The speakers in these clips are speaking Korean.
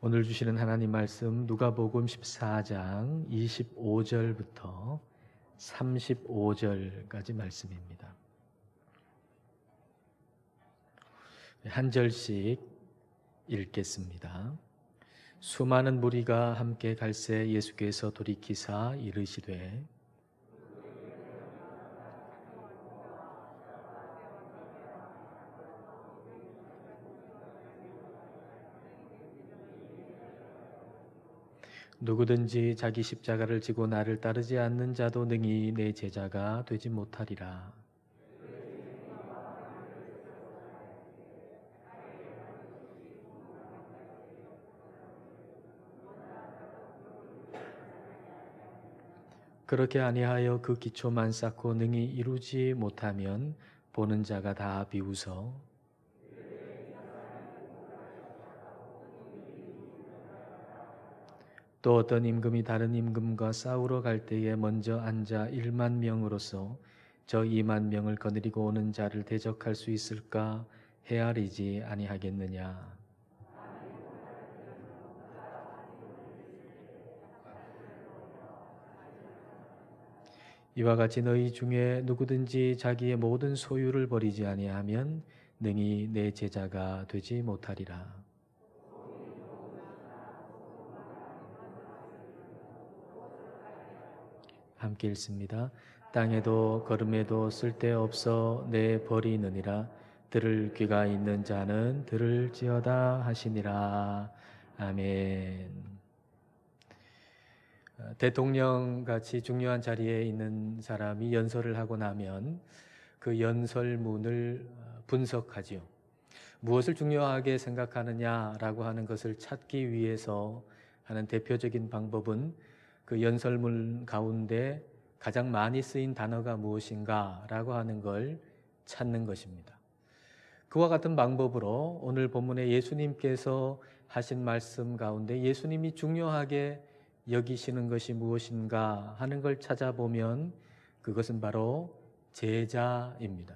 오늘 주시는 하나님 말씀 누가복음 14장 25절부터 35절까지 말씀입니다. 한 절씩 읽겠습니다. 수많은 무리가 함께 갈새 예수께서 돌이키사 이르시되 누구든지 자기 십자가를 지고 나를 따르지 않는 자도 능히 내 제자가 되지 못하리라. 그렇게 아니하여 그 기초만 쌓고 능히 이루지 못하면 보는 자가 다 비웃어 또 어떤 임금이 다른 임금과 싸우러 갈 때에 먼저 앉아 1만 명으로서 저 2만 명을 거느리고 오는 자를 대적할 수 있을까 헤아리지 아니하겠느냐. 이와 같이 너희 중에 누구든지 자기의 모든 소유를 버리지 아니하면 능히 내 제자가 되지 못하리라. 함께 읽습니다. 땅에도 걸음에도 쓸데없어 내 버리느니라. 들을 귀가 있는 자는 들을지어다 하시니라. 아멘. 대통령같이 중요한 자리에 있는 사람이 연설을 하고 나면 그 연설문을 분석하지요. 무엇을 중요하게 생각하느냐라고 하는 것을 찾기 위해서 하는 대표적인 방법은 그 연설문 가운데 가장 많이 쓰인 단어가 무엇인가라고 하는 걸 찾는 것입니다. 그와 같은 방법으로 오늘 본문에 예수님께서 하신 말씀 가운데 예수님이 중요하게 여기시는 것이 무엇인가 하는 걸 찾아보면 그것은 바로 제자입니다.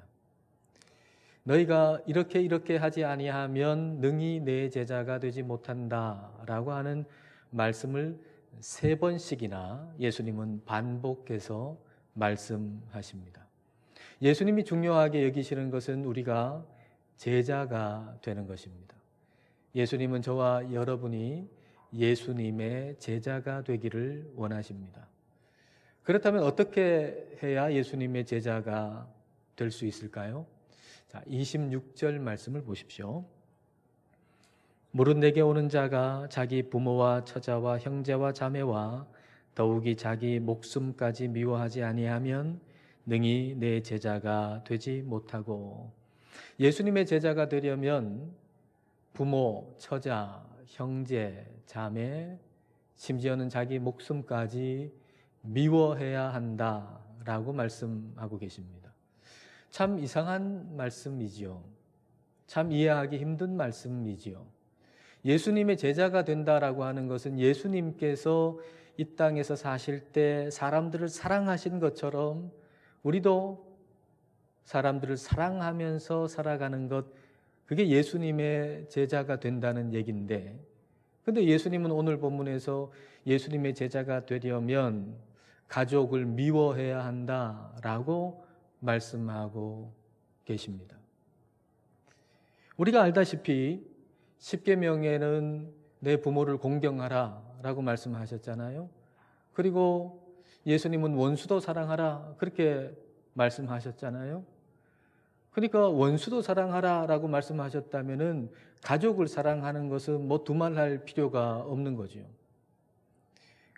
너희가 이렇게 하지 아니하면 능히 내 제자가 되지 못한다라고 하는 말씀을 3번씩이나 예수님은 반복해서 말씀하십니다. 예수님이 중요하게 여기시는 것은 우리가 제자가 되는 것입니다. 예수님은 저와 여러분이 예수님의 제자가 되기를 원하십니다. 그렇다면 어떻게 해야 예수님의 제자가 될 수 있을까요? 자, 26절 말씀을 보십시오. 무릇 내게 오는 자가 자기 부모와 처자와 형제와 자매와 더욱이 자기 목숨까지 미워하지 아니하면 능히 내 제자가 되지 못하고, 예수님의 제자가 되려면 부모, 처자, 형제, 자매, 심지어는 자기 목숨까지 미워해야 한다라고 말씀하고 계십니다. 참 이상한 말씀이지요. 참 이해하기 힘든 말씀이지요. 예수님의 제자가 된다라고 하는 것은 예수님께서 이 땅에서 사실 때 사람들을 사랑하신 것처럼 우리도 사람들을 사랑하면서 살아가는 것, 그게 예수님의 제자가 된다는 얘기인데, 근데 예수님은 오늘 본문에서 예수님의 제자가 되려면 가족을 미워해야 한다라고 말씀하고 계십니다. 우리가 알다시피 십계명에는 내 부모를 공경하라 라고 말씀하셨잖아요. 그리고 예수님은 원수도 사랑하라 그렇게 말씀하셨잖아요. 그러니까 원수도 사랑하라 라고 말씀하셨다면은 가족을 사랑하는 것은 뭐 두말할 필요가 없는 거죠.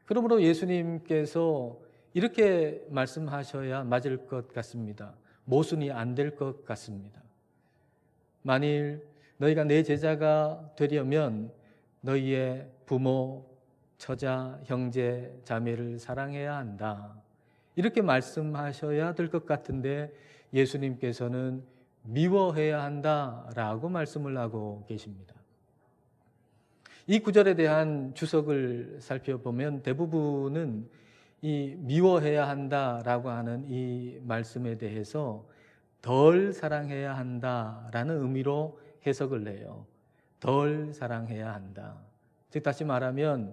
그러므로 예수님께서 이렇게 말씀하셔야 맞을 것 같습니다. 모순이 안 될 것 같습니다. 만일 너희가 내 제자가 되려면 너희의 부모, 처자, 형제, 자매를 사랑해야 한다. 이렇게 말씀하셔야 될 것 같은데 예수님께서는 미워해야 한다라고 말씀을 하고 계십니다. 이 구절에 대한 주석을 살펴보면 대부분은 이 미워해야 한다라고 하는 이 말씀에 대해서 덜 사랑해야 한다라는 의미로 해석을 해요. 덜 사랑해야 한다. 즉 다시 말하면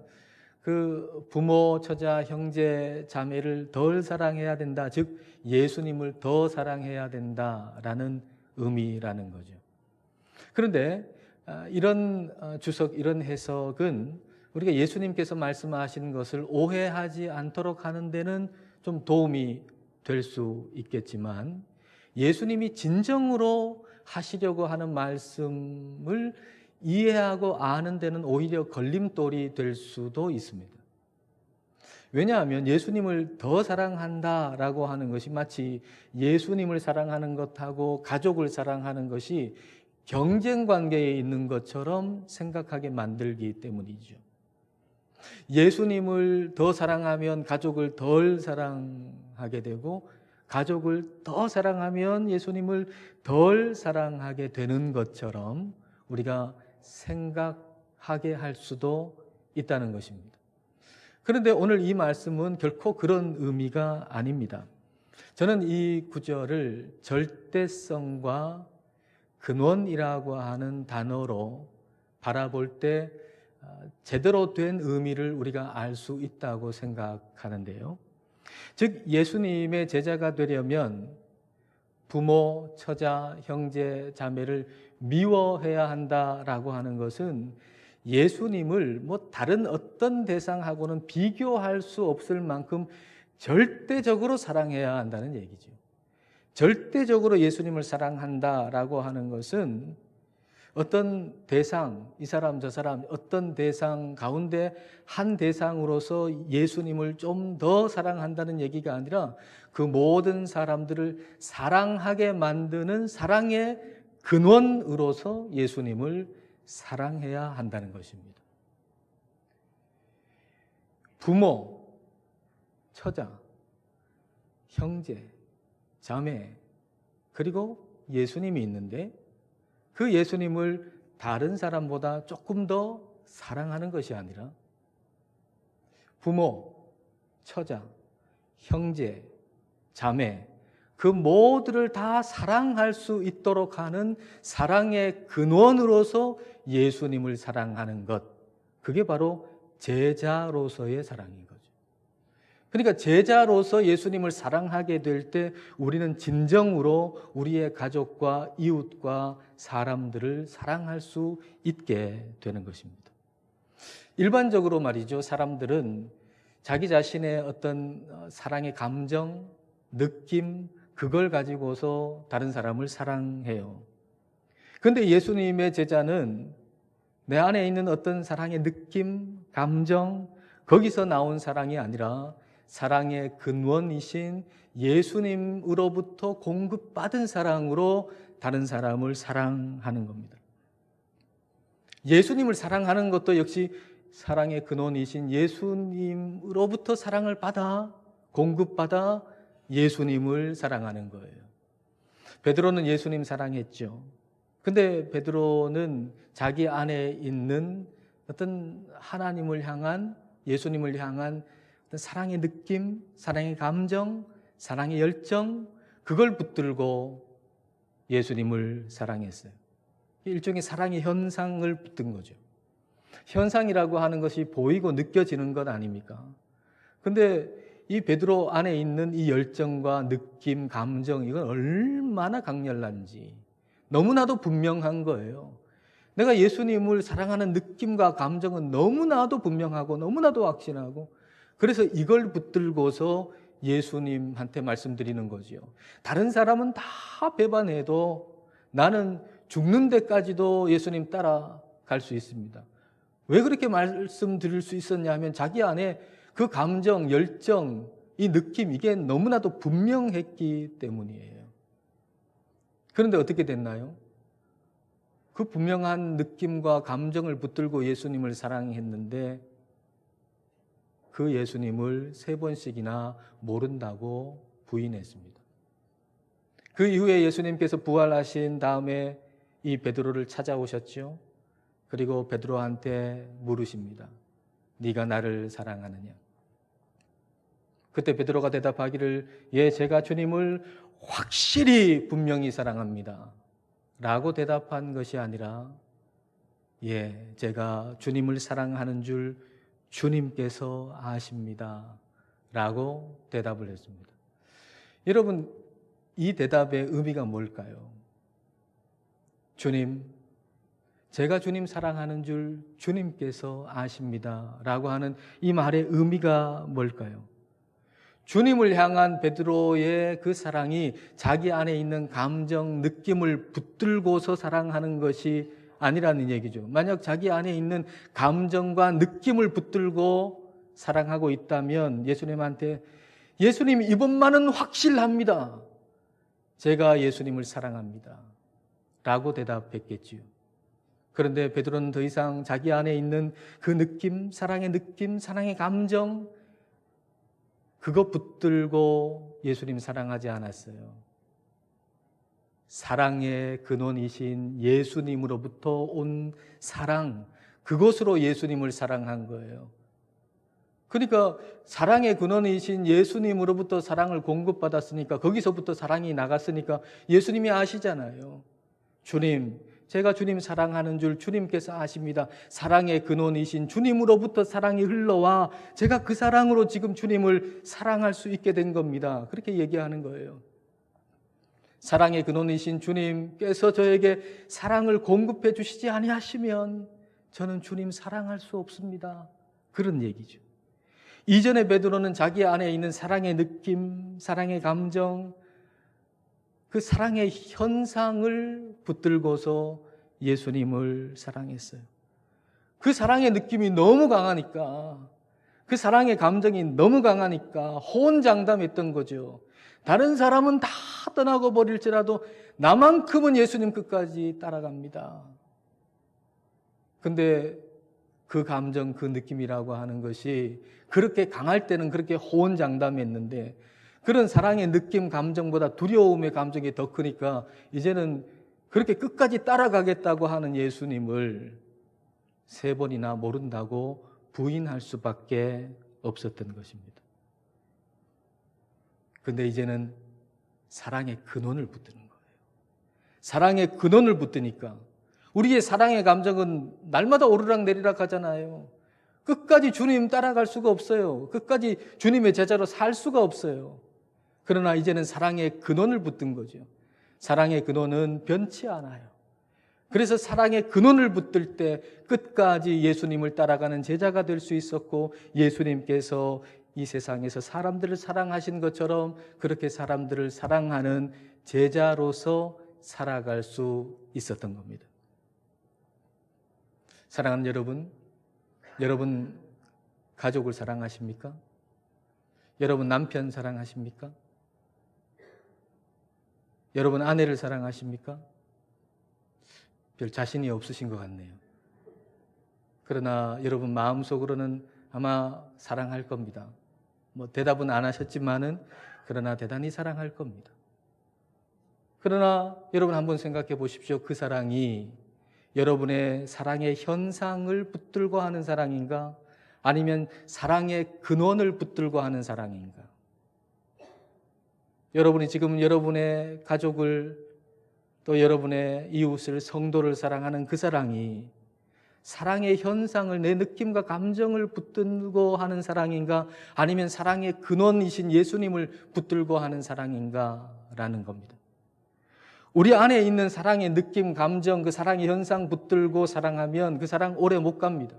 그 부모, 처자, 형제, 자매를 덜 사랑해야 된다. 즉 예수님을 더 사랑해야 된다라는 의미라는 거죠. 그런데 이런 주석, 이런 해석은 우리가 예수님께서 말씀하시는 것을 오해하지 않도록 하는 데는 좀 도움이 될 수 있겠지만, 예수님이 진정으로 하시려고 하는 말씀을 이해하고 아는 데는 오히려 걸림돌이 될 수도 있습니다. 왜냐하면 예수님을 더 사랑한다라고 하는 것이 마치 예수님을 사랑하는 것하고 가족을 사랑하는 것이 경쟁 관계에 있는 것처럼 생각하게 만들기 때문이죠. 예수님을 더 사랑하면 가족을 덜 사랑하게 되고, 가족을 더 사랑하면 예수님을 덜 사랑하게 되는 것처럼 우리가 생각하게 할 수도 있다는 것입니다. 그런데 오늘 이 말씀은 결코 그런 의미가 아닙니다. 저는 이 구절을 절대성과 근원이라고 하는 단어로 바라볼 때 제대로 된 의미를 우리가 알 수 있다고 생각하는데요. 즉 예수님의 제자가 되려면 부모, 처자, 형제, 자매를 미워해야 한다라고 하는 것은 예수님을 다른 어떤 대상하고는 비교할 수 없을 만큼 절대적으로 사랑해야 한다는 얘기죠. 절대적으로 예수님을 사랑한다라고 하는 것은 어떤 대상, 이 사람 저 사람 어떤 대상 가운데 한 대상으로서 예수님을 좀 더 사랑한다는 얘기가 아니라 그 모든 사람들을 사랑하게 만드는 사랑의 근원으로서 예수님을 사랑해야 한다는 것입니다. 부모, 처자, 형제, 자매, 그리고 예수님이 있는데 그 예수님을 다른 사람보다 조금 더 사랑하는 것이 아니라 부모, 처자, 형제, 자매, 그 모두를 다 사랑할 수 있도록 하는 사랑의 근원으로서 예수님을 사랑하는 것, 그게 바로 제자로서의 사랑인 거죠. 그러니까 제자로서 예수님을 사랑하게 될 때 우리는 진정으로 우리의 가족과 이웃과 사람들을 사랑할 수 있게 되는 것입니다. 일반적으로 말이죠, 사람들은 자기 자신의 어떤 사랑의 감정, 느낌, 그걸 가지고서 다른 사람을 사랑해요. 그런데 예수님의 제자는 내 안에 있는 어떤 사랑의 느낌, 감정, 거기서 나온 사랑이 아니라 사랑의 근원이신 예수님으로부터 공급받은 사랑으로 다른 사람을 사랑하는 겁니다. 예수님을 사랑하는 것도 역시 사랑의 근원이신 예수님으로부터 사랑을 받아 공급받아 예수님을 사랑하는 거예요. 베드로는 예수님 사랑했죠. 근데 베드로는 자기 안에 있는 어떤 하나님을 향한, 예수님을 향한 어떤 사랑의 느낌, 사랑의 감정, 사랑의 열정, 그걸 붙들고 예수님을 사랑했어요. 일종의 사랑의 현상을 붙든 거죠. 현상이라고 하는 것이 보이고 느껴지는 것 아닙니까? 근데 이 베드로 안에 있는 이 열정과 느낌, 감정, 이건 얼마나 강렬한지 너무나도 분명한 거예요. 내가 예수님을 사랑하는 느낌과 감정은 너무나도 분명하고 너무나도 확신하고, 그래서 이걸 붙들고서 예수님한테 말씀드리는 거지요. 다른 사람은 다 배반해도 나는 죽는 데까지도 예수님 따라갈 수 있습니다. 왜 그렇게 말씀드릴 수 있었냐 하면 자기 안에 그 감정, 열정, 이 느낌, 이게 너무나도 분명했기 때문이에요. 그런데 어떻게 됐나요? 그 분명한 느낌과 감정을 붙들고 예수님을 사랑했는데 그 예수님을 3번씩이나 모른다고 부인했습니다. 그 이후에 예수님께서 부활하신 다음에 이 베드로를 찾아오셨죠. 그리고 베드로한테 물으십니다. 네가 나를 사랑하느냐? 그때 베드로가 대답하기를 예, 제가 주님을 확실히 분명히 사랑합니다 라고 대답한 것이 아니라 예, 제가 주님을 사랑하는 줄 주님께서 아십니다. 라고 대답을 했습니다. 여러분, 이 대답의 의미가 뭘까요? 주님, 제가 주님 사랑하는 줄 주님께서 아십니다. 라고 하는 이 말의 의미가 뭘까요? 주님을 향한 베드로의 그 사랑이 자기 안에 있는 감정, 느낌을 붙들고서 사랑하는 것이 아니라는 얘기죠. 만약 자기 안에 있는 감정과 느낌을 붙들고 사랑하고 있다면 예수님한테 예수님 이번만은 확실합니다. 제가 예수님을 사랑합니다. 라고 대답했겠지요. 그런데 베드로는 더 이상 자기 안에 있는 그 느낌, 사랑의 감정, 그거 붙들고 예수님 사랑하지 않았어요. 사랑의 근원이신 예수님으로부터 온 사랑, 그것으로 예수님을 사랑한 거예요. 그러니까 사랑의 근원이신 예수님으로부터 사랑을 공급받았으니까 거기서부터 사랑이 나갔으니까 예수님이 아시잖아요. 주님, 제가 주님 사랑하는 줄 주님께서 아십니다. 사랑의 근원이신 주님으로부터 사랑이 흘러와 제가 그 사랑으로 지금 주님을 사랑할 수 있게 된 겁니다. 그렇게 얘기하는 거예요. 사랑의 근원이신 주님께서 저에게 사랑을 공급해 주시지 아니하시면 저는 주님 사랑할 수 없습니다. 그런 얘기죠. 이전에 베드로는 자기 안에 있는 사랑의 느낌, 사랑의 감정, 그 사랑의 현상을 붙들고서 예수님을 사랑했어요. 그 사랑의 느낌이 너무 강하니까, 그 사랑의 감정이 너무 강하니까 호언장담했던 거죠. 다른 사람은 다 떠나고 버릴지라도 나만큼은 예수님 끝까지 따라갑니다. 근데 그 감정, 그 느낌이라고 하는 것이 그렇게 강할 때는 그렇게 호언장담했는데 그런 사랑의 느낌, 감정보다 두려움의 감정이 더 크니까 이제는 그렇게 끝까지 따라가겠다고 하는 예수님을 3번이나 모른다고 부인할 수밖에 없었던 것입니다. 근데 이제는 사랑의 근원을 붙드는 거예요. 사랑의 근원을 붙드니까 우리의 사랑의 감정은 날마다 오르락내리락 하잖아요. 끝까지 주님 따라갈 수가 없어요. 끝까지 주님의 제자로 살 수가 없어요. 그러나 이제는 사랑의 근원을 붙든 거죠. 사랑의 근원은 변치 않아요. 그래서 사랑의 근원을 붙들 때 끝까지 예수님을 따라가는 제자가 될 수 있었고 예수님께서 이 세상에서 사람들을 사랑하신 것처럼 그렇게 사람들을 사랑하는 제자로서 살아갈 수 있었던 겁니다. 사랑하는 여러분, 여러분 가족을 사랑하십니까? 여러분 남편 사랑하십니까? 여러분 아내를 사랑하십니까? 별 자신이 없으신 것 같네요. 그러나 여러분 마음속으로는 아마 사랑할 겁니다. 대답은 안 하셨지만은 그러나 대단히 사랑할 겁니다. 그러나 여러분 한번 생각해 보십시오. 그 사랑이 여러분의 사랑의 현상을 붙들고 하는 사랑인가? 아니면 사랑의 근원을 붙들고 하는 사랑인가? 여러분이 지금 여러분의 가족을 또 여러분의 이웃을 성도를 사랑하는 그 사랑이 사랑의 현상을 내 느낌과 감정을 붙들고 하는 사랑인가? 아니면 사랑의 근원이신 예수님을 붙들고 하는 사랑인가? 라는 겁니다. 우리 안에 있는 사랑의 느낌, 감정, 그 사랑의 현상 붙들고 사랑하면 그 사랑 오래 못 갑니다.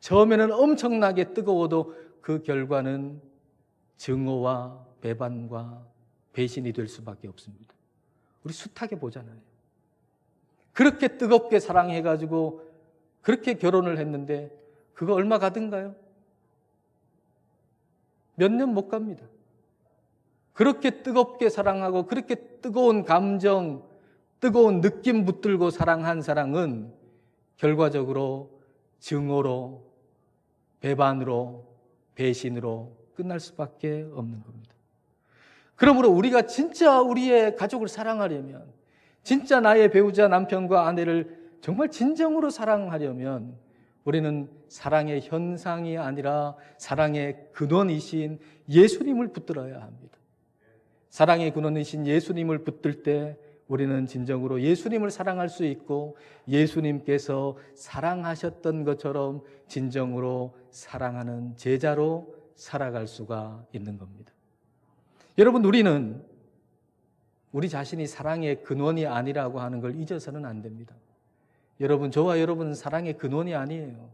처음에는 엄청나게 뜨거워도 그 결과는 증오와 배반과 배신이 될 수밖에 없습니다. 우리 숱하게 보잖아요. 그렇게 뜨겁게 사랑해가지고 그렇게 결혼을 했는데 그거 얼마 가든가요? 몇 년 못 갑니다. 그렇게 뜨겁게 사랑하고 그렇게 뜨거운 감정, 뜨거운 느낌 붙들고 사랑한 사랑은 결과적으로 증오로, 배반으로, 배신으로 끝날 수밖에 없는 겁니다. 그러므로 우리가 진짜 우리의 가족을 사랑하려면, 진짜 나의 배우자, 남편과 아내를 정말 진정으로 사랑하려면 우리는 사랑의 현상이 아니라 사랑의 근원이신 예수님을 붙들어야 합니다. 사랑의 근원이신 예수님을 붙들 때 우리는 진정으로 예수님을 사랑할 수 있고 예수님께서 사랑하셨던 것처럼 진정으로 사랑하는 제자로 살아갈 수가 있는 겁니다. 여러분, 우리는 우리 자신이 사랑의 근원이 아니라고 하는 걸 잊어서는 안 됩니다. 여러분, 저와 여러분은 사랑의 근원이 아니에요.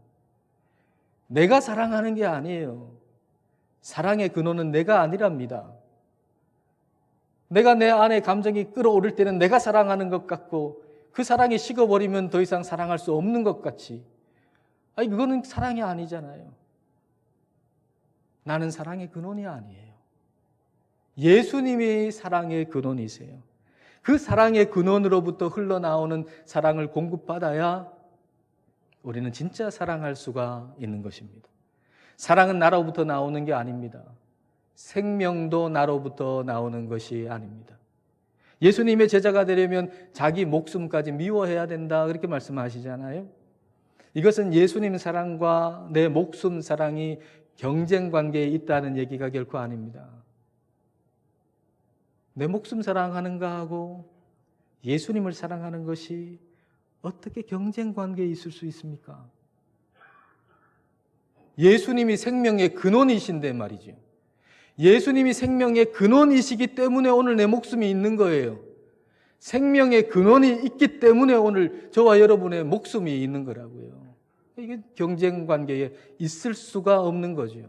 내가 사랑하는 게 아니에요. 사랑의 근원은 내가 아니랍니다. 내가 내 안에 감정이 끌어오를 때는 내가 사랑하는 것 같고 그 사랑이 식어버리면 더 이상 사랑할 수 없는 것 같이. 아니, 그거는 사랑이 아니잖아요. 나는 사랑의 근원이 아니에요. 예수님이 사랑의 근원이세요. 그 사랑의 근원으로부터 흘러나오는 사랑을 공급받아야 우리는 진짜 사랑할 수가 있는 것입니다. 사랑은 나로부터 나오는 게 아닙니다. 생명도 나로부터 나오는 것이 아닙니다. 예수님의 제자가 되려면 자기 목숨까지 미워해야 된다, 그렇게 말씀하시잖아요. 이것은 예수님 사랑과 내 목숨 사랑이 경쟁 관계에 있다는 얘기가 결코 아닙니다. 내 목숨 사랑하는가 하고 예수님을 사랑하는 것이 어떻게 경쟁 관계에 있을 수 있습니까? 예수님이 생명의 근원이신데 말이죠. 예수님이 생명의 근원이시기 때문에 오늘 내 목숨이 있는 거예요. 생명의 근원이 있기 때문에 오늘 저와 여러분의 목숨이 있는 거라고요. 이게 경쟁 관계에 있을 수가 없는 거죠.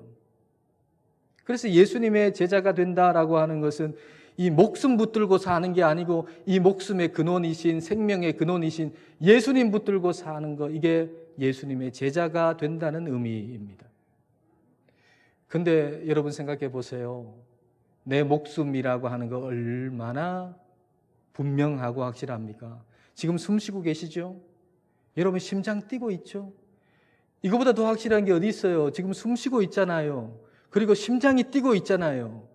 그래서 예수님의 제자가 된다라고 하는 것은 이 목숨 붙들고 사는 게 아니고 이 목숨의 근원이신, 생명의 근원이신 예수님 붙들고 사는 거, 이게 예수님의 제자가 된다는 의미입니다. 근데 여러분 생각해 보세요. 내 목숨이라고 하는 거 얼마나 분명하고 확실합니까? 지금 숨 쉬고 계시죠? 여러분 심장 뛰고 있죠? 이거보다 더 확실한 게 어디 있어요? 지금 숨 쉬고 있잖아요. 그리고 심장이 뛰고 있잖아요.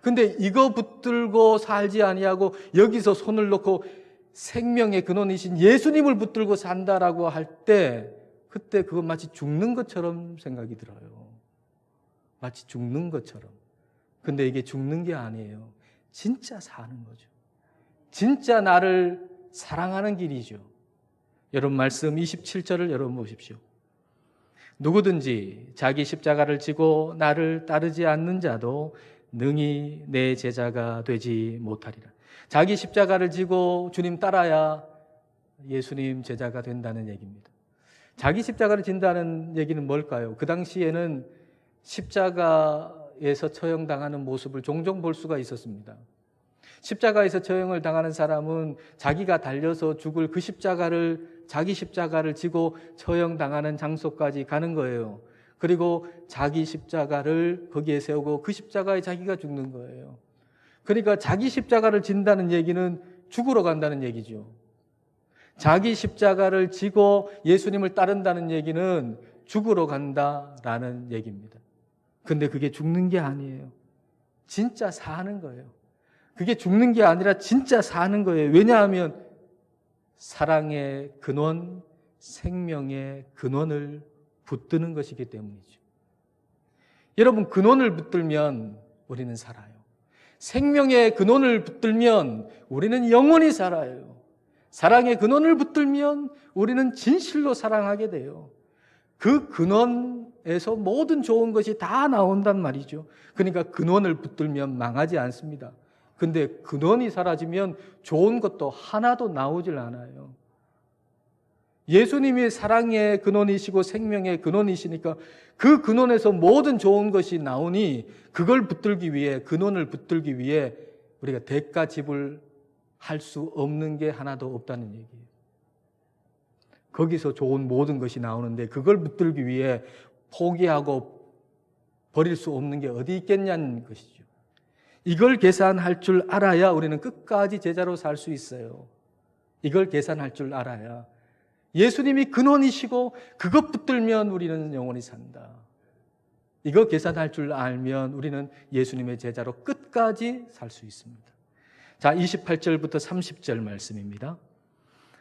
근데 이거 붙들고 살지 아니하고 여기서 손을 놓고 생명의 근원이신 예수님을 붙들고 산다라고 할 때 그때 그건 마치 죽는 것처럼 생각이 들어요. 마치 죽는 것처럼. 근데 이게 죽는 게 아니에요. 진짜 사는 거죠. 진짜 나를 사랑하는 길이죠. 여러분 말씀 27절을 여러분 보십시오. 누구든지 자기 십자가를 지고 나를 따르지 않는 자도 능히 내 제자가 되지 못하리라. 자기 십자가를 지고 주님 따라야 예수님 제자가 된다는 얘기입니다. 자기 십자가를 진다는 얘기는 뭘까요? 그 당시에는 십자가에서 처형당하는 모습을 종종 볼 수가 있었습니다. 십자가에서 처형을 당하는 사람은 자기가 달려서 죽을 그 자기 십자가를 지고 처형당하는 장소까지 가는 거예요. 그리고 자기 십자가를 거기에 세우고 그 십자가에 자기가 죽는 거예요. 그러니까 자기 십자가를 진다는 얘기는 죽으러 간다는 얘기죠. 자기 십자가를 지고 예수님을 따른다는 얘기는 죽으러 간다라는 얘기입니다. 근데 그게 죽는 게 아니에요. 진짜 사는 거예요. 그게 죽는 게 아니라 진짜 사는 거예요. 왜냐하면 사랑의 근원, 생명의 근원을 붙드는 것이기 때문이죠. 여러분, 근원을 붙들면 우리는 살아요. 생명의 근원을 붙들면 우리는 영원히 살아요. 사랑의 근원을 붙들면 우리는 진실로 사랑하게 돼요. 그 근원에서 모든 좋은 것이 다 나온단 말이죠. 그러니까 근원을 붙들면 망하지 않습니다. 근데 근원이 사라지면 좋은 것도 하나도 나오질 않아요. 예수님이 사랑의 근원이시고 생명의 근원이시니까 그 근원에서 모든 좋은 것이 나오니 그걸 붙들기 위해, 근원을 붙들기 위해 우리가 대가 지불할 수 없는 게 하나도 없다는 얘기예요. 거기서 좋은 모든 것이 나오는데 그걸 붙들기 위해 포기하고 버릴 수 없는 게 어디 있겠냐는 것이죠. 이걸 계산할 줄 알아야 우리는 끝까지 제자로 살 수 있어요. 이걸 계산할 줄 알아야. 예수님이 근원이시고 그것 붙들면 우리는 영원히 산다. 이거 계산할 줄 알면 우리는 예수님의 제자로 끝까지 살 수 있습니다. 자, 28절부터 30절 말씀입니다.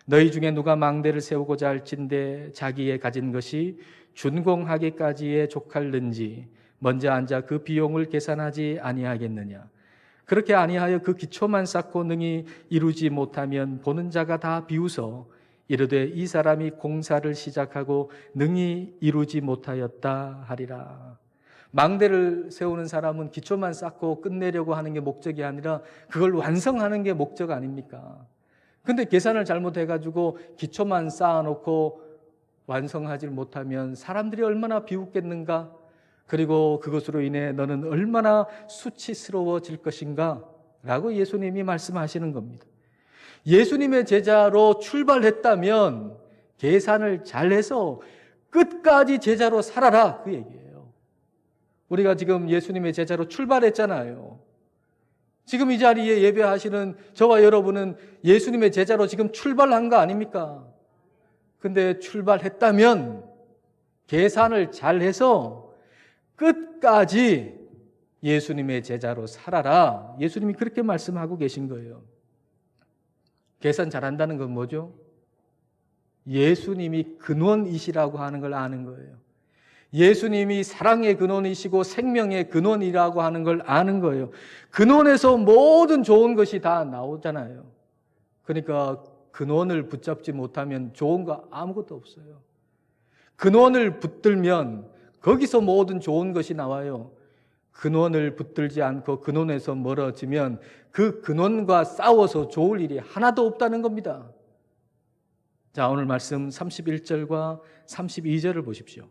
너희 중에 누가 망대를 세우고자 할진대 자기의 가진 것이 준공하기까지에 족할는지 먼저 앉아 그 비용을 계산하지 아니하겠느냐. 그렇게 아니하여 그 기초만 쌓고 능히 이루지 못하면 보는 자가 다 비웃어 이르되 이 사람이 공사를 시작하고 능히 이루지 못하였다 하리라. 망대를 세우는 사람은 기초만 쌓고 끝내려고 하는 게 목적이 아니라 그걸 완성하는 게 목적 아닙니까? 근데 계산을 잘못해가지고 기초만 쌓아놓고 완성하지 못하면 사람들이 얼마나 비웃겠는가? 그리고 그것으로 인해 너는 얼마나 수치스러워질 것인가? 라고 예수님이 말씀하시는 겁니다. 예수님의 제자로 출발했다면 계산을 잘해서 끝까지 제자로 살아라, 그 얘기예요. 우리가 지금 예수님의 제자로 출발했잖아요. 지금 이 자리에 예배하시는 저와 여러분은 예수님의 제자로 지금 출발한 거 아닙니까? 근데 출발했다면 계산을 잘해서 끝까지 예수님의 제자로 살아라. 예수님이 그렇게 말씀하고 계신 거예요. 계산 잘한다는 건 뭐죠? 예수님이 근원이시라고 하는 걸 아는 거예요. 예수님이 사랑의 근원이시고 생명의 근원이라고 하는 걸 아는 거예요. 근원에서 모든 좋은 것이 다 나오잖아요. 그러니까 근원을 붙잡지 못하면 좋은 거 아무것도 없어요. 근원을 붙들면 거기서 모든 좋은 것이 나와요. 근원을 붙들지 않고 근원에서 멀어지면 그 근원과 싸워서 좋을 일이 하나도 없다는 겁니다. 자, 오늘 말씀 31절과 32절을 보십시오.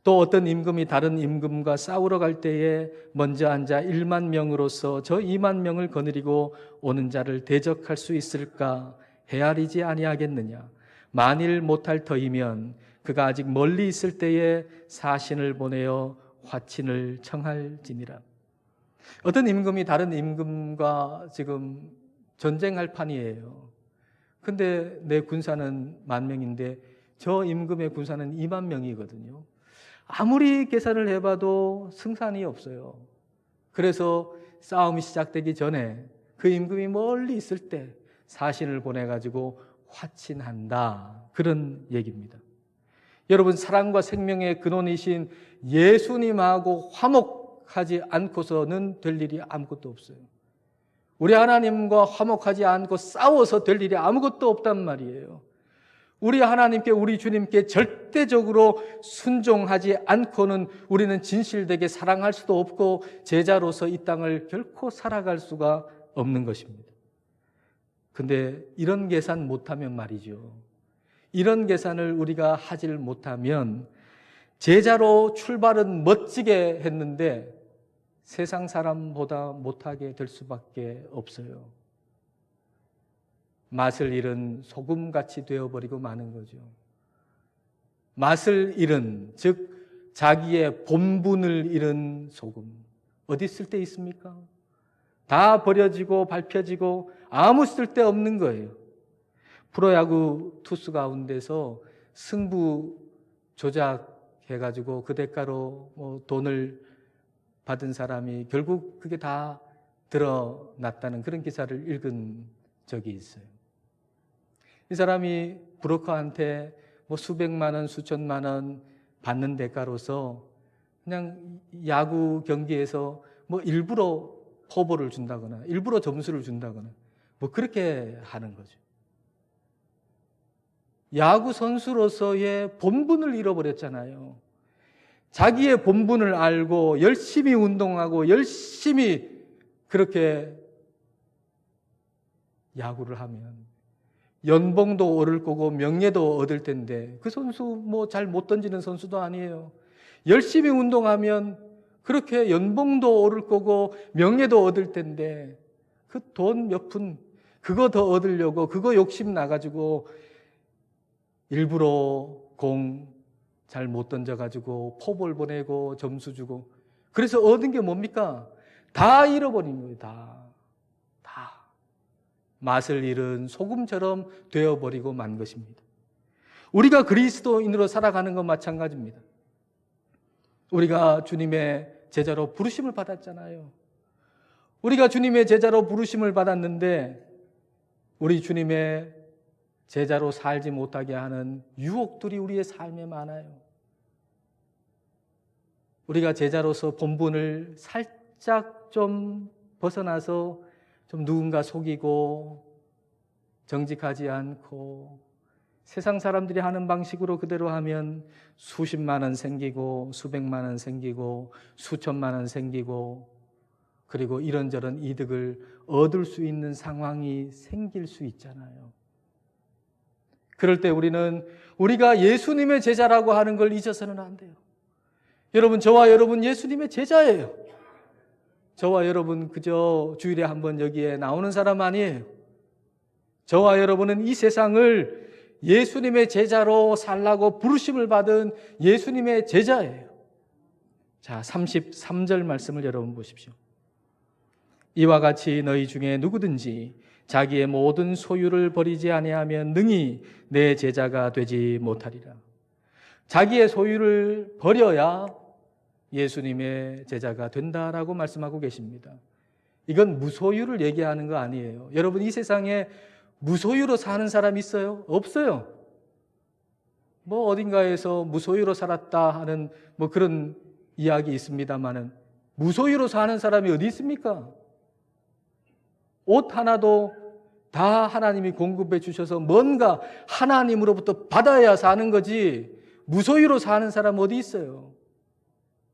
또 어떤 임금이 다른 임금과 싸우러 갈 때에 먼저 앉아 1만 명으로서 저 2만 명을 거느리고 오는 자를 대적할 수 있을까? 헤아리지 아니하겠느냐? 만일 못할 터이면 그가 아직 멀리 있을 때에 사신을 보내어 화친을 청할지니라. 어떤 임금이 다른 임금과 지금 전쟁할 판이에요. 근데 내 군사는 10,000명인데 저 임금의 군사는 2만 명이거든요. 아무리 계산을 해봐도 승산이 없어요. 그래서 싸움이 시작되기 전에 그 임금이 멀리 있을 때 사신을 보내가지고 화친한다. 그런 얘기입니다. 여러분, 사랑과 생명의 근원이신 예수님하고 화목하지 않고서는 될 일이 아무것도 없어요. 우리 하나님과 화목하지 않고 싸워서 될 일이 아무것도 없단 말이에요. 우리 하나님께, 우리 주님께 절대적으로 순종하지 않고는 우리는 진실되게 사랑할 수도 없고 제자로서 이 땅을 결코 살아갈 수가 없는 것입니다. 근데 이런 계산 못하면 말이죠. 이런 계산을 우리가 하질 못하면 제자로 출발은 멋지게 했는데 세상 사람보다 못하게 될 수밖에 없어요. 맛을 잃은 소금같이 되어버리고 마는 거죠. 맛을 잃은, 즉 자기의 본분을 잃은 소금. 어디 쓸데 있습니까? 다 버려지고 밟혀지고 아무 쓸데 없는 거예요. 프로야구 투수 가운데서 승부 조작해가지고 그 대가로 돈을 받은 사람이 결국 그게 다 드러났다는 그런 기사를 읽은 적이 있어요. 이 사람이 브로커한테 수백만 원, 수천만 원 받는 대가로서 그냥 야구 경기에서 일부러 포볼을 준다거나 일부러 점수를 준다거나 그렇게 하는 거죠. 야구 선수로서의 본분을 잃어버렸잖아요. 자기의 본분을 알고 열심히 운동하고 열심히 그렇게 야구를 하면 연봉도 오를 거고 명예도 얻을 텐데 그 선수 잘 못 던지는 선수도 아니에요. 열심히 운동하면 그렇게 연봉도 오를 거고 명예도 얻을 텐데 그 돈 몇 푼 그거 더 얻으려고 그거 욕심 나가지고 일부러 공 잘 못 던져가지고 포볼 보내고 점수 주고 그래서 얻은 게 뭡니까? 다 잃어버린 거예요. 다. 맛을 잃은 소금처럼 되어버리고 만 것입니다. 우리가 그리스도인으로 살아가는 건 마찬가지입니다. 우리가 주님의 제자로 부르심을 받았잖아요. 우리가 주님의 제자로 부르심을 받았는데 우리 주님의 제자로 살지 못하게 하는 유혹들이 우리의 삶에 많아요. 우리가 제자로서 본분을 살짝 좀 벗어나서 좀 누군가 속이고 정직하지 않고 세상 사람들이 하는 방식으로 그대로 하면 수십만 원 생기고 수백만 원 생기고 수천만 원 생기고 그리고 이런저런 이득을 얻을 수 있는 상황이 생길 수 있잖아요. 그럴 때 우리가 예수님의 제자라고 하는 걸 잊어서는 안 돼요. 여러분, 저와 여러분 예수님의 제자예요. 저와 여러분 그저 주일에 한번 여기에 나오는 사람 아니에요. 저와 여러분은 이 세상을 예수님의 제자로 살라고 부르심을 받은 예수님의 제자예요. 자, 33절 말씀을 여러분 보십시오. 이와 같이 너희 중에 누구든지 자기의 모든 소유를 버리지 아니하면 능히 내 제자가 되지 못하리라. 자기의 소유를 버려야 예수님의 제자가 된다라고 말씀하고 계십니다. 이건 무소유를 얘기하는 거 아니에요. 여러분, 이 세상에 무소유로 사는 사람 있어요? 없어요. 뭐 어딘가에서 무소유로 살았다 하는 뭐 그런 이야기 있습니다만은 무소유로 사는 사람이 어디 있습니까? 옷 하나도 다 하나님이 공급해 주셔서 뭔가 하나님으로부터 받아야 사는 거지 무소유로 사는 사람 어디 있어요?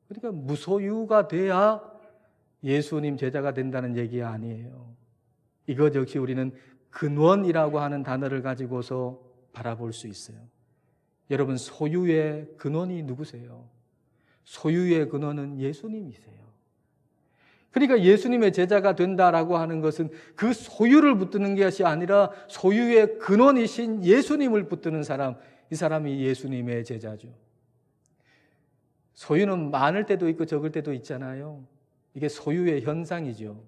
그러니까 무소유가 돼야 예수님 제자가 된다는 얘기 아니에요. 이것 역시 우리는 근원이라고 하는 단어를 가지고서 바라볼 수 있어요. 여러분, 소유의 근원이 누구세요? 소유의 근원은 예수님이세요. 그러니까 예수님의 제자가 된다라고 하는 것은 그 소유를 붙드는 것이 아니라 소유의 근원이신 예수님을 붙드는 사람, 이 사람이 예수님의 제자죠. 소유는 많을 때도 있고 적을 때도 있잖아요. 이게 소유의 현상이죠.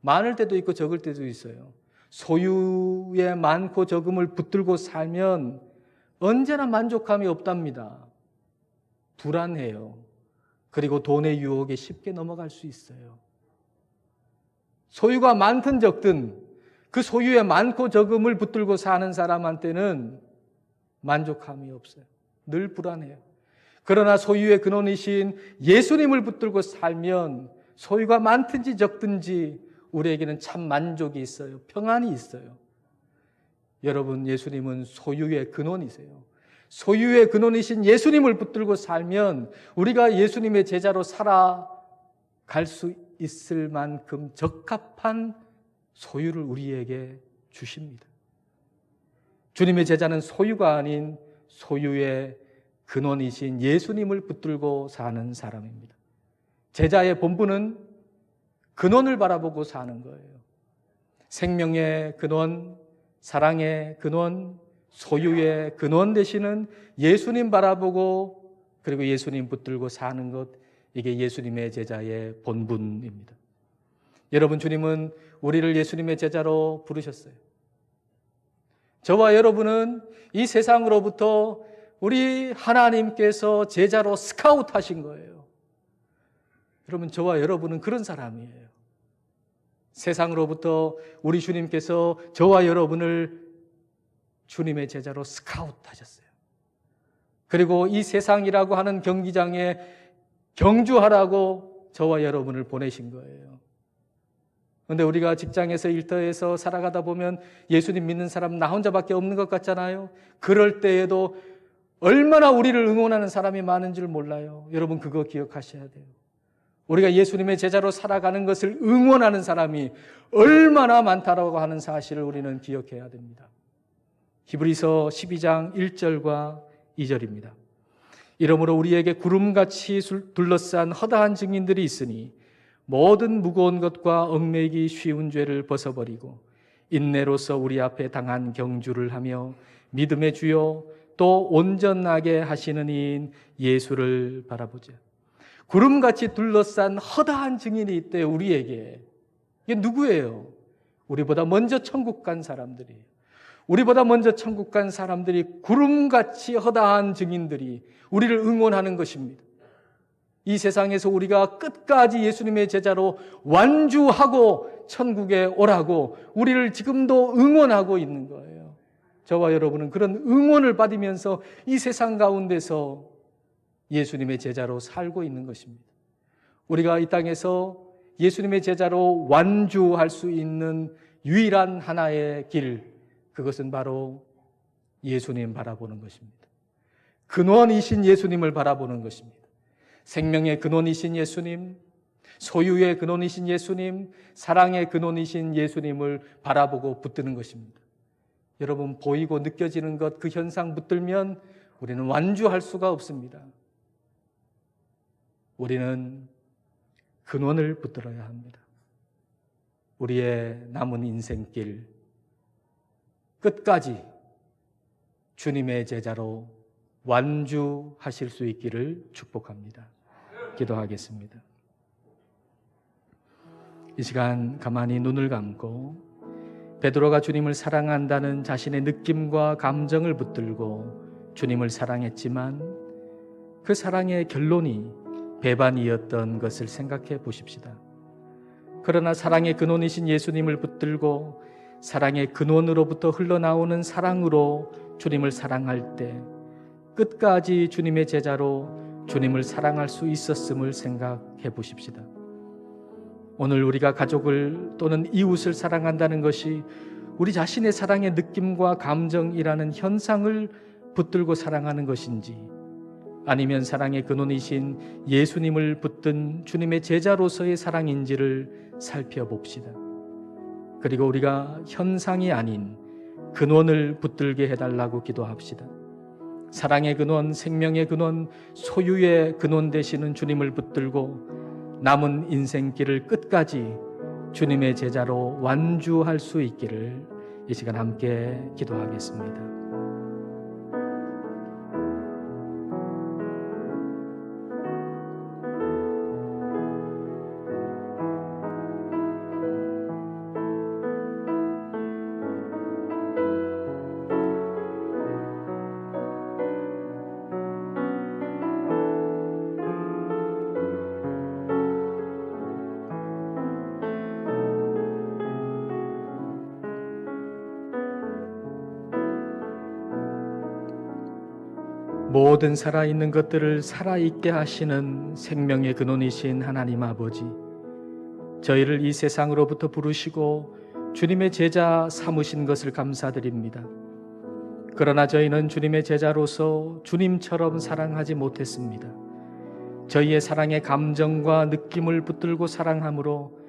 많을 때도 있고 적을 때도 있어요. 소유의 많고 적음을 붙들고 살면 언제나 만족감이 없답니다. 불안해요. 그리고 돈의 유혹에 쉽게 넘어갈 수 있어요. 소유가 많든 적든 그 소유의 많고 적음을 붙들고 사는 사람한테는 만족감이 없어요. 늘 불안해요. 그러나 소유의 근원이신 예수님을 붙들고 살면 소유가 많든지 적든지 우리에게는 참 만족이 있어요. 평안이 있어요. 여러분, 예수님은 소유의 근원이세요. 소유의 근원이신 예수님을 붙들고 살면 우리가 예수님의 제자로 살아갈 수 있을 만큼 적합한 소유를 우리에게 주십니다. 주님의 제자는 소유가 아닌 소유의 근원이신 예수님을 붙들고 사는 사람입니다. 제자의 본분은 근원을 바라보고 사는 거예요. 생명의 근원, 사랑의 근원, 소유의 근원 되시는 예수님 바라보고 그리고 예수님 붙들고 사는 것, 이게 예수님의 제자의 본분입니다. 여러분, 주님은 우리를 예수님의 제자로 부르셨어요. 저와 여러분은 이 세상으로부터 우리 하나님께서 제자로 스카우트 하신 거예요. 여러분, 저와 여러분은 그런 사람이에요. 세상으로부터 우리 주님께서 저와 여러분을 주님의 제자로 스카우트 하셨어요. 그리고 이 세상이라고 하는 경기장에 경주하라고 저와 여러분을 보내신 거예요. 그런데 우리가 직장에서 일터에서 살아가다 보면 예수님 믿는 사람 나 혼자밖에 없는 것 같잖아요. 그럴 때에도 얼마나 우리를 응원하는 사람이 많은 줄 몰라요. 여러분, 그거 기억하셔야 돼요. 우리가 예수님의 제자로 살아가는 것을 응원하는 사람이 얼마나 많다라고 하는 사실을 우리는 기억해야 됩니다. 히브리서 12장 1절과 2절입니다. 이러므로 우리에게 구름같이 둘러싼 허다한 증인들이 있으니 모든 무거운 것과 얽매이기 쉬운 죄를 벗어버리고 인내로서 우리 앞에 당한 경주를 하며 믿음의 주요 또 온전하게 하시는 이인 예수를 바라보자. 구름같이 둘러싼 허다한 증인이 있대요, 우리에게. 이게 누구예요? 우리보다 먼저 천국 간 사람들이에요. 우리보다 먼저 천국 간 사람들이 구름같이 허다한 증인들이 우리를 응원하는 것입니다. 이 세상에서 우리가 끝까지 예수님의 제자로 완주하고 천국에 오라고 우리를 지금도 응원하고 있는 거예요. 저와 여러분은 그런 응원을 받으면서 이 세상 가운데서 예수님의 제자로 살고 있는 것입니다. 우리가 이 땅에서 예수님의 제자로 완주할 수 있는 유일한 하나의 길, 그것은 바로 예수님 바라보는 것입니다. 근원이신 예수님을 바라보는 것입니다. 생명의 근원이신 예수님, 소유의 근원이신 예수님, 사랑의 근원이신 예수님을 바라보고 붙드는 것입니다. 여러분, 보이고 느껴지는 것, 그 현상 붙들면 우리는 완주할 수가 없습니다. 우리는 근원을 붙들어야 합니다. 우리의 남은 인생길 끝까지 주님의 제자로 완주하실 수 있기를 축복합니다. 기도하겠습니다. 이 시간 가만히 눈을 감고 베드로가 주님을 사랑한다는 자신의 느낌과 감정을 붙들고 주님을 사랑했지만 그 사랑의 결론이 배반이었던 것을 생각해 보십시다. 그러나 사랑의 근원이신 예수님을 붙들고 사랑의 근원으로부터 흘러나오는 사랑으로 주님을 사랑할 때 끝까지 주님의 제자로 주님을 사랑할 수 있었음을 생각해 보십시다. 오늘 우리가 가족을 또는 이웃을 사랑한다는 것이 우리 자신의 사랑의 느낌과 감정이라는 현상을 붙들고 사랑하는 것인지, 아니면 사랑의 근원이신 예수님을 붙든 주님의 제자로서의 사랑인지를 살펴봅시다. 그리고 우리가 현상이 아닌 근원을 붙들게 해달라고 기도합시다. 사랑의 근원, 생명의 근원, 소유의 근원 되시는 주님을 붙들고 남은 인생길을 끝까지 주님의 제자로 완주할 수 있기를 이 시간 함께 기도하겠습니다. 모든 살아있는 것들을 살아있게 하시는 생명의 근원이신 하나님 아버지, 저희를 이 세상으로부터 부르시고 주님의 제자 삼으신 것을 감사드립니다. 그러나 저희는 주님의 제자로서 주님처럼 사랑하지 못했습니다. 저희의 사랑의 감정과 느낌을 붙들고 사랑함으로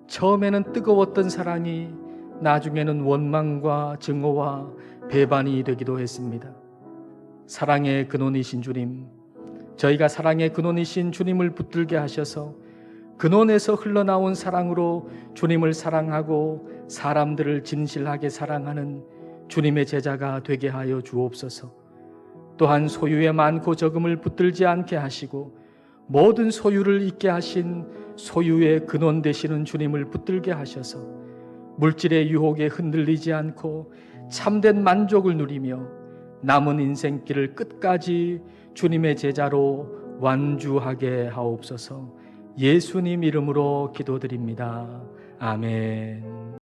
처음에는 뜨거웠던 사랑이 나중에는 원망과 증오와 배반이 되기도 했습니다. 사랑의 근원이신 주님, 저희가 사랑의 근원이신 주님을 붙들게 하셔서 근원에서 흘러나온 사랑으로 주님을 사랑하고 사람들을 진실하게 사랑하는 주님의 제자가 되게 하여 주옵소서. 또한 소유의 많고 적음을 붙들지 않게 하시고 모든 소유를 잊게 하신 소유의 근원 되시는 주님을 붙들게 하셔서 물질의 유혹에 흔들리지 않고 참된 만족을 누리며 남은 인생길을 끝까지 주님의 제자로 완주하게 하옵소서. 예수님 이름으로 기도드립니다. 아멘.